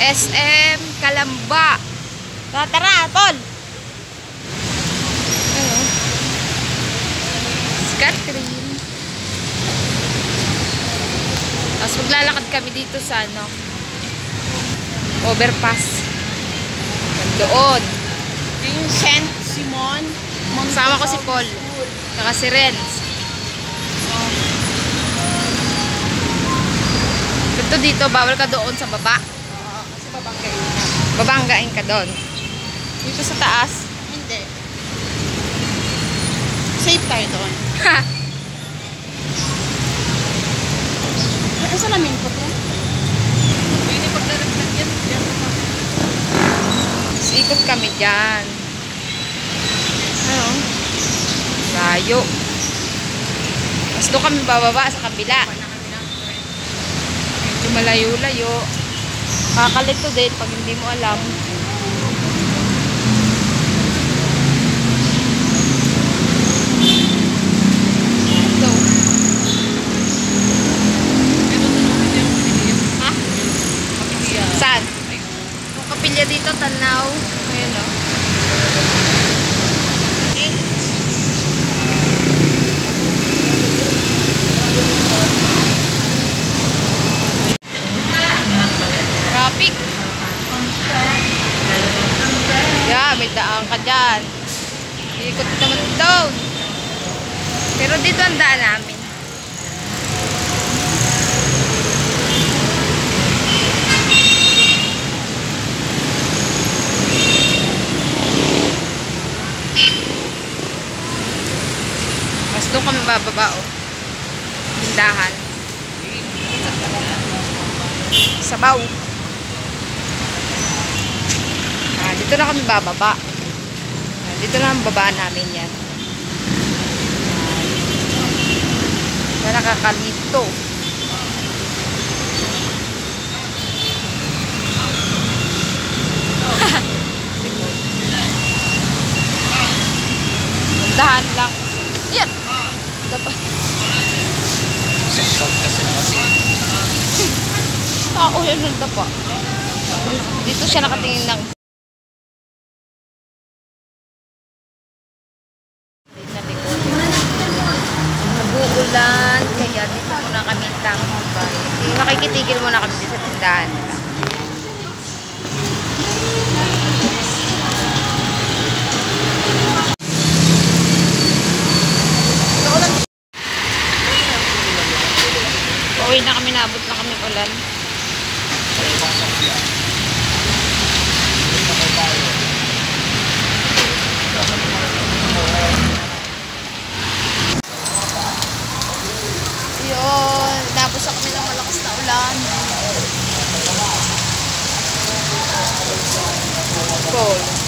SM Kalamba. Tara, tol. Ano? Catherine. Tapos maglalakad kami dito sa ano, overpass. Doon. Yung Saint Simon. Sama ko si Paul. Saka si Renz. Ito dito, bawal ka doon sa baba. Kasi babanggain ka. Babanggain ka doon. Dito sa taas. Hindi. Safe tayo doon. Ha! Ay, salamin ko to. Pwede pagdaragdag yan. Ikot kami dyan. Ano? Layo. Tapos doon kami bababa sa kabila. Medyo malayo-layo. Kakalito din pag hindi mo alam. Ito. Ha? Saan? Yung kapilya dito, tanaw. Ayan o. Traffic. Yeah, may daan ka dyan. Ikot naman doon. Pero dito ang daan namin. Mas doon kami bababa o. Tindahan. Sabaw. Dito na kami bababa. Dito na ang baba namin yan. Na nakakalito. Dahan lang. Yan. Dapat. Tao yan ng dapa. Dito siya nakatingin ng nag-uulan, kaya dito muna kami tambay. Makikitigil muna kami sa tindahan. Uwi na kami, naabot na kami ulan. Yun, tapos kami ng malakas na ulan. Cold.